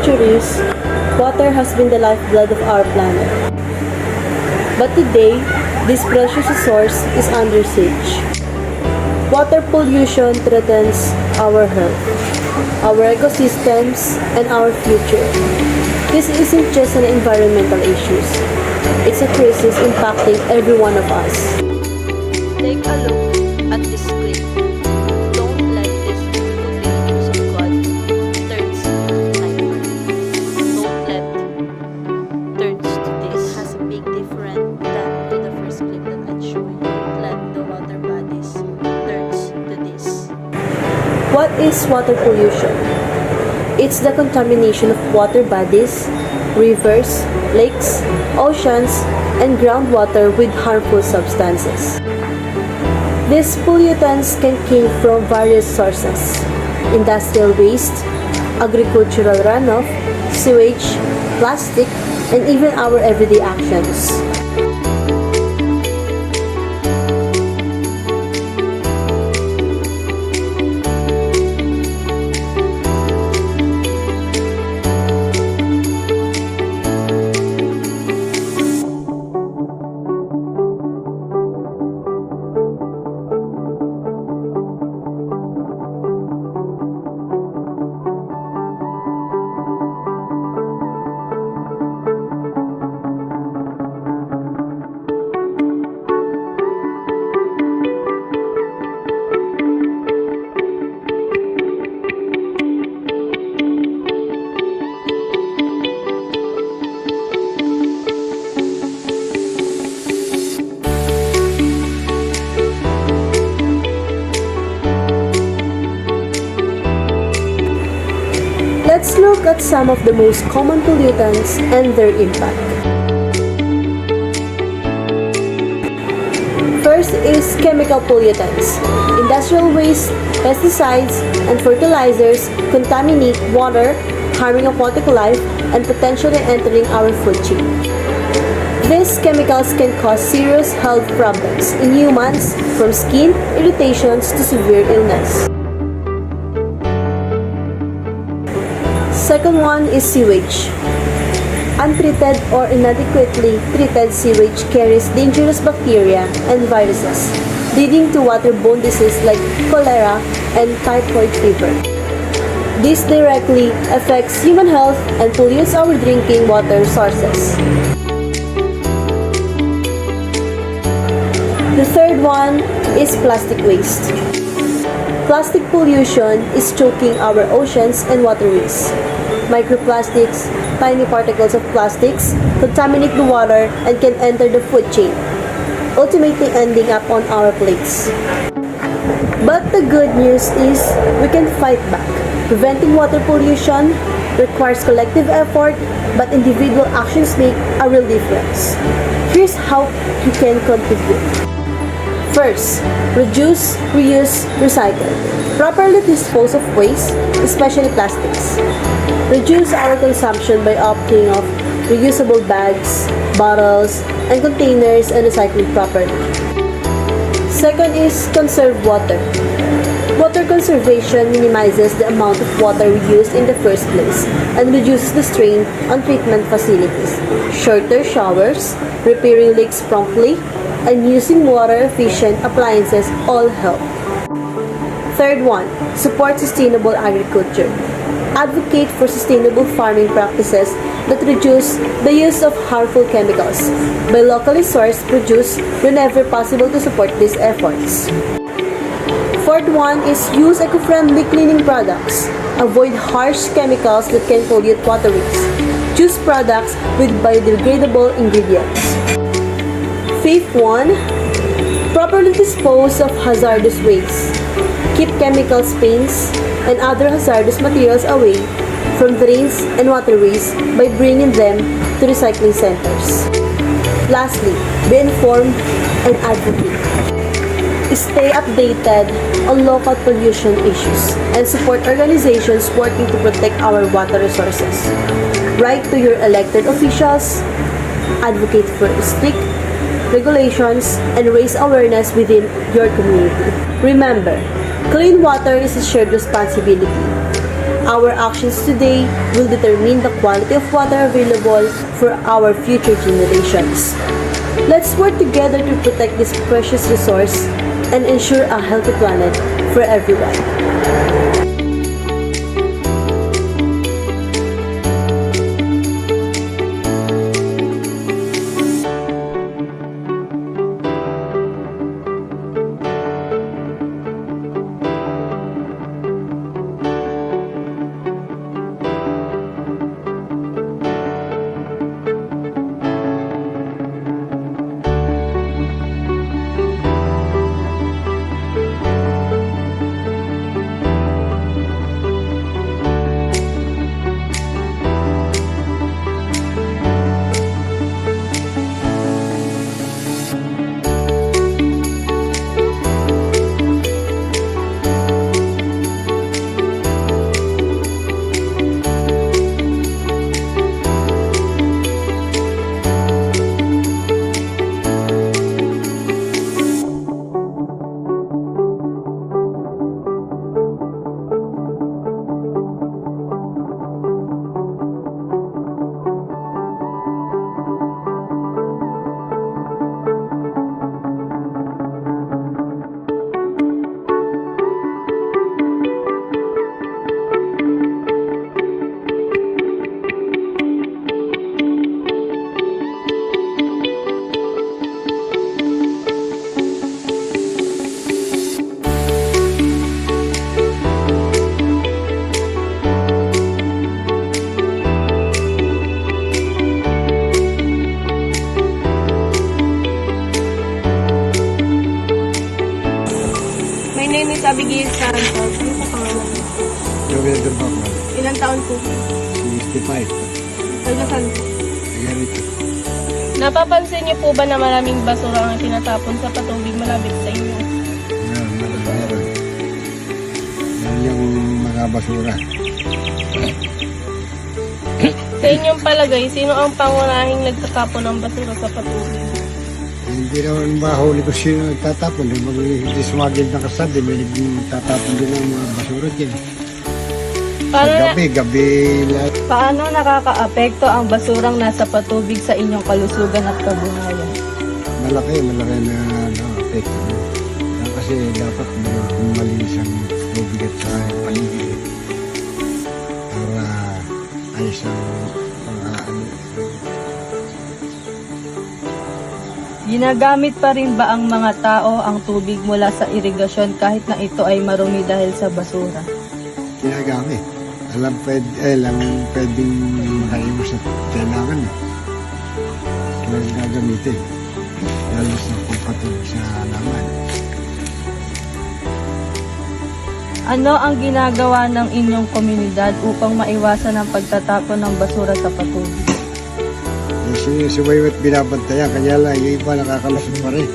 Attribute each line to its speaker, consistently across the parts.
Speaker 1: centuries, water has been the lifeblood of our planet. But today, this precious resource is under siege. Water pollution threatens our health, our ecosystems, and our future. This isn't just an environmental issue. It's a crisis impacting every one of us.
Speaker 2: Take a look at this clip. Don't let this beautiful pictures of God turns to nightmare. Don't let turns to this. Has a big difference than to the first clip that I'd show you. Don't let the water bodies turns to this.
Speaker 1: What is water pollution? It's the contamination of water bodies, rivers, lakes, oceans, and groundwater with harmful substances. These pollutants can come from various sources: industrial waste, agricultural runoff, sewage, plastic, and even our everyday actions. Let's look at some of the most common pollutants and their impact. First is chemical pollutants. Industrial waste, pesticides, and fertilizers contaminate water, harming aquatic life and potentially entering our food chain. These chemicals can cause serious health problems in humans, from skin irritations to severe illness. Second one is sewage. Untreated or inadequately treated sewage carries dangerous bacteria and viruses, leading to waterborne diseases like cholera and typhoid fever. This directly affects human health and pollutes our drinking water sources. The third one is plastic waste. Plastic pollution is choking our oceans and waterways. Microplastics, tiny particles of plastics, contaminate the water and can enter the food chain, ultimately ending up on our plates. But the good news is we can fight back. Preventing water pollution requires collective effort, but individual actions make a real difference. Here's how you can contribute. First, reduce, reuse, recycle. Properly dispose of waste, especially plastics. Reduce our consumption by opting of reusable bags, bottles, and containers and recycling properly. Second is conserve water. Water conservation minimizes the amount of water we use in the first place and reduces the strain on treatment facilities. Shorter showers, repairing leaks promptly, and using water-efficient appliances all help. Third one, support sustainable agriculture. Advocate for sustainable farming practices that reduce the use of harmful chemicals. Buy locally sourced produce whenever possible to support these efforts. Fourth one is use eco-friendly cleaning products. Avoid harsh chemicals that can pollute waterways. Choose products with biodegradable ingredients. Fifth one, properly dispose of hazardous waste. Keep chemicals, paints, and other hazardous materials away from drains and waterways by bringing them to recycling centers. Lastly, be informed and advocate. Stay updated on local pollution issues and support organizations working to protect our water resources. Write to your elected officials, advocate for strict regulations, and raise awareness within your community. Remember, clean water is a shared responsibility. Our actions today will determine the quality of water available for our future generations. Let's work together to protect this precious resource and ensure a healthy planet for everyone.
Speaker 3: My name is Abigail Santos. Ano po pangalan?
Speaker 4: Joel Durbakman,
Speaker 3: Ilang taon po?
Speaker 4: 65.
Speaker 3: Taga saan po?
Speaker 4: Ganito.
Speaker 3: Napapansin niyo po ba na maraming basura ang tinatapon sa patubig malapit sa inyo?
Speaker 4: Meron. Yan yung mga basura.
Speaker 3: Sa inyong palagay, sino ang pangunahing nagtatapon ng basura sa patubig?
Speaker 4: Hindi naman mahuli ko sino nagtatapon. Hindi sumagil ng kasabi, may nagtatapon din ng mga basura dyan. Gabi lahat.
Speaker 5: Paano nakakaapekto ang basurang nasa patubig sa inyong kalusugan at kabuhayan?
Speaker 4: Malaki na apekto. Kasi dapat malinis ang tubig at sa paligid. Para ayos ang pang-aano.
Speaker 5: Ginagamit pa rin ba ang mga tao ang tubig mula sa irigasyon kahit na ito ay marumi dahil sa basura?
Speaker 4: Ginagamit. Alam pwedeng makaiwas at kailangan. Kaya gagamitin. Lalo sa pagpatulog sa halaman.
Speaker 5: Ano ang ginagawa ng inyong komunidad upang maiwasan ang pagtatapon ng basura sa patubig?
Speaker 4: Sinusubayo at binabantayan. Kanya lang, yung iba nakakalusot pa rin.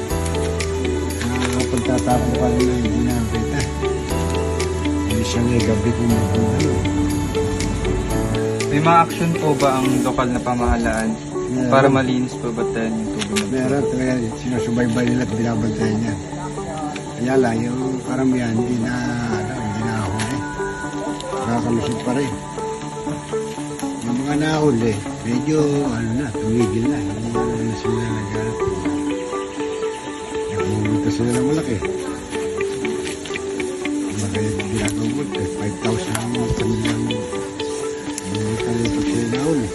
Speaker 4: Pagtatapon pa rin na hindi nakakita. Hindi siya may gabi kung ano.
Speaker 6: May mga action po ba ang lokal na pamahalaan para malinis po ba tayo yung tubig?
Speaker 4: Meron talaga sinusubaybay nila at binabantayan niya. Kaya lang, yung karamihan hindi na huli. Nakakalusot pa rin. Yung mga nahuli, medyo tumigil na. Hindi na sila naghanap. Nagmumulta sila ng malaki. Magkaya ginagawag, 5,000 ang kanilang pag sila nahuli.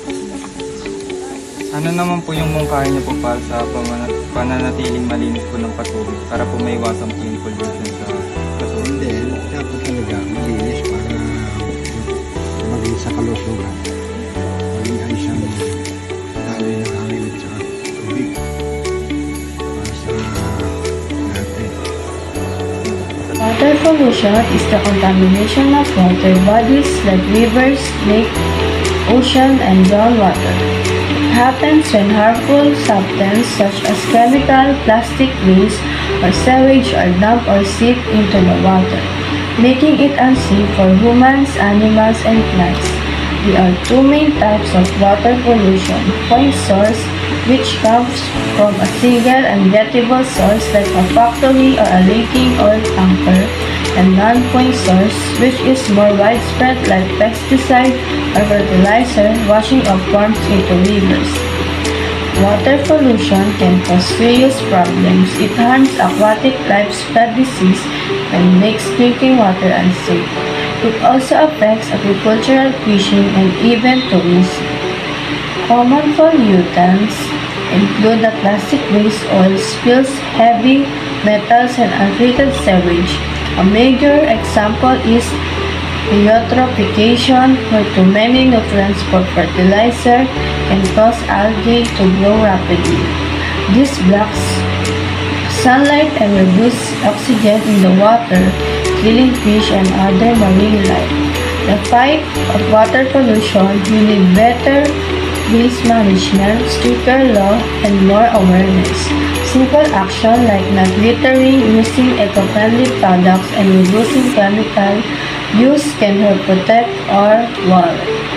Speaker 6: Ano naman po yung mungkahin niyo po para sa pananatiling malinis po ng patubig para po maiwasan po yung pollution sa patubig?
Speaker 4: Hindi, dapat talaga malinis para maging sa kalusugan. Maging ay siyang daloy ng hangin at saka tubig para sa natin.
Speaker 7: Water pollution is the contamination of water bodies like rivers, lakes, ocean, and groundwater. It happens when harmful substances such as chemical, plastic waste, or sewage are dumped or seep into the water, making it unsafe for humans, animals, and plants. There are two main types of water pollution: point source, which comes from a single and gettable source like a factory or a leaking oil tanker, and non-point source, which is more widespread like pesticide or fertilizer washing of farms into rivers. Water pollution can cause serious problems. It harms aquatic life, spread disease, and makes drinking water unsafe. It also affects agricultural, fishing, and even tourism. Common pollutants include the plastic waste, oil spills, heavy metals, and untreated sewage. A major example is eutrophication, where too many nutrients for fertilizer can cause algae to grow rapidly. This blocks sunlight and reduces oxygen in the water, killing fish and other marine life. The fight of water pollution, we need better waste management, stricter law, and more awareness. Simple action like not littering, using eco-friendly products, and reducing chemical use can help protect our water.